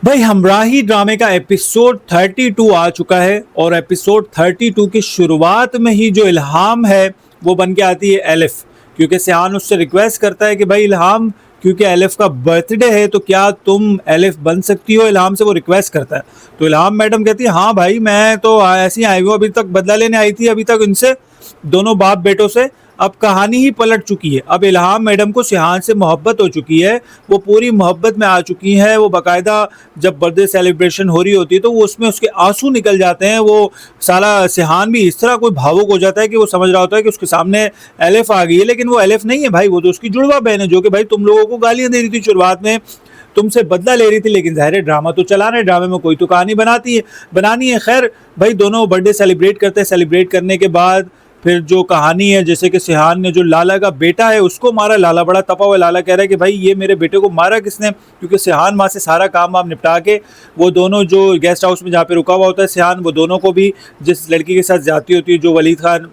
भाई हमराही ड्रामे का एपिसोड 32 आ चुका है और एपिसोड 32 की शुरुआत में ही जो इल्हाम है वो बन के आती है एलिफ। क्योंकि सियान उससे रिक्वेस्ट करता है कि भाई इल्हाम, क्योंकि एलिफ का बर्थडे है तो क्या तुम एलिफ बन सकती हो, इल्हाम से वो रिक्वेस्ट करता है। तो इल्हाम मैडम कहती है हाँ भाई मैं तो ऐसी आई हूँ, अभी तक बदला लेने आई थी अभी तक इनसे, दोनों बाप बेटों से। अब कहानी ही पलट चुकी है, अब इल्हाम मैडम को सिहान से मोहब्बत हो चुकी है, वो पूरी मोहब्बत में आ चुकी है। वो बाकायदा जब बर्थडे सेलिब्रेशन हो रही होती है तो वो उसमें उसके आंसू निकल जाते हैं। वो साला सिहान भी इस तरह कोई भावुक हो जाता है कि वो समझ रहा होता है कि उसके सामने एलिफ आ गई है, लेकिन वो एलिफ नहीं है भाई, वो तो उसकी जुड़वा बहन है जो कि भाई तुम लोगों को गालियां दे रही थी शुरुआत में, तुमसे बदला ले रही थी, लेकिन ज़ाहिर है ड्रामा तो चला रहे, ड्रामे में कोई तो कहानी बनानी है। खैर भाई दोनों बर्थडे सेलिब्रेट करते हैं, सेलिब्रेट करने के बाद फिर जो कहानी है, जैसे कि सिहान ने जो लाला का बेटा है उसको मारा, लाला बड़ा तपा हुआ, लाला कह रहा है कि भाई ये मेरे बेटे को मारा किसने, क्योंकि सिहान माँ से सारा काम वाम निपटा के वो दोनों जो गेस्ट हाउस में जहाँ पे रुका हुआ होता है सिहान, वो दोनों को भी जिस लड़की के साथ जाती होती है, जो वलीद खान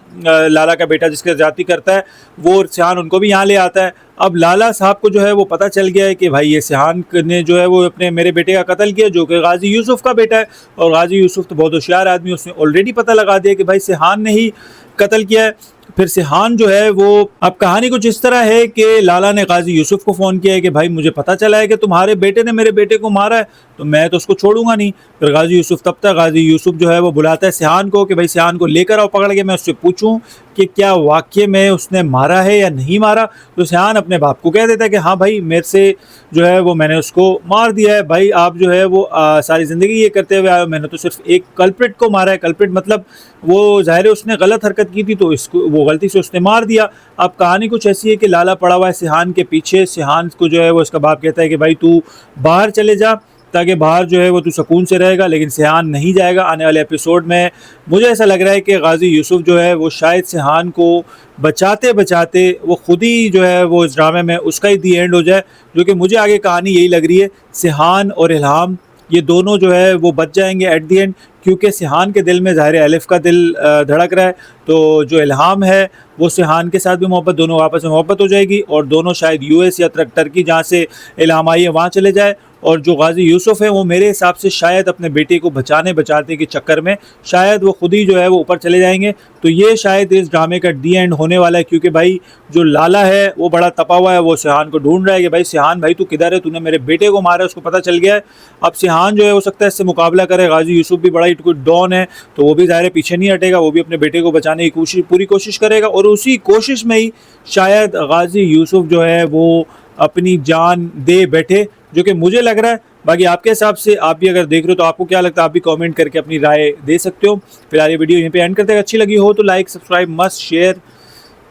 लाला का बेटा जिसके साथ जाती करता है, वो सिहान उनको भी यहाँ ले आता है। अब लाला साहब को जो है वो पता चल गया है कि भाई ये सिहान ने जो है वो अपने मेरे बेटे का कत्ल किया, जो कि गाजी यूसुफ का बेटा है। और गाजी यूसुफ तो बहुत होशियार आदमी, उसने ऑलरेडी पता लगा दिया कि भाई सिहान ने ही कत्ल किया है। फिर सिहान जो है वो, अब कहानी कुछ इस तरह है कि लाला ने गाजी यूसुफ को फ़ोन किया है कि भाई मुझे पता चला है कि तुम्हारे बेटे ने मेरे बेटे को मारा है, तो मैं तो उसको छोड़ूंगा नहीं। फिर गाजी यूसुफ, तब तक गाजी यूसुफ जो है वो बुलाता है सिहान को कि भाई सिहान को लेकर आओ पकड़ के, मैं उससे पूछूं कि क्या वाकई में उसने मारा है या नहीं मारा। तो सिहान अपने बाप को कह देता है कि हाँ भाई मेरे से जो है वो मैंने उसको मार दिया है, भाई आप जो है वो सारी ज़िंदगी ये करते हुए आए, मैंने तो सिर्फ एक कल्प्रिट को मारा है। कल्प्रिट मतलब वो ज़ाहिर है उसने गलत हरकत की थी तो इसको वो गलती से उसने मार दिया। अब कहानी कुछ ऐसी है कि लाला पड़ा हुआ है सिहान के पीछे, सिहान को जो है वो इसका बाप कहता है कि भाई तू बाहर चले जा ताकि बाहर जो है वो तू सुकून से रहेगा, लेकिन सिहान नहीं जाएगा। आने वाले एपिसोड में मुझे ऐसा लग रहा है कि गाजी यूसुफ जो है वो शायद सिहान को बचाते बचाते वो खुद ही जो है वो इस ड्रामे में उसका ही दी एंड हो जाए, जो कि मुझे आगे कहानी यही लग रही है। सिहान और इल्हाम ये दोनों जो है वो बच जाएंगे एट दी एंड, क्योंकि सिहान के दिल में ज़ाहिर एलिफ का दिल धड़क रहा है, तो जो इल्हाम है वो सिहान के साथ भी मोहब्बत, दोनों आपस में मोहब्बत हो जाएगी और दोनों शायद यूएस या टर्की जहाँ से इल्हाम आई है वहाँ चले जाए। और जो गाजी यूसुफ है वो मेरे हिसाब से शायद अपने बेटे को बचाने के चक्कर में शायद वो खुद ही जो है वो ऊपर चले जाएंगे। तो ये शायद इस ड्रामे का डी एंड होने वाला है, क्योंकि भाई जो लाला है वो बड़ा तपा हुआ है, वो सिहान को ढूंढ रहा है कि भाई सिहान भाई तू किधर है, तूने मेरे बेटे को मारा है, उसको पता चल गया है। अब सिहान जो है हो सकता है इससे मुकाबला करे, गाजी यूसुफ भी बड़ा ही डॉन है तो वो भी ज़ाहिर पीछे नहीं हटेगा, वो भी अपने बेटे को बचाने की पूरी कोशिश करेगा और उसी कोशिश में ही शायद गाजी यूसुफ जो है वो अपनी जान दे बैठे, जो कि मुझे लग रहा है। बाकी आपके हिसाब से आप भी अगर देख रहे हो तो आपको क्या लगता है, आप भी कमेंट करके अपनी राय दे सकते हो। फिलहाल ये वीडियो यहीं पे एंड करते हैं, अच्छी लगी हो तो like subscribe must share.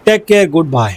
Take care, good bye.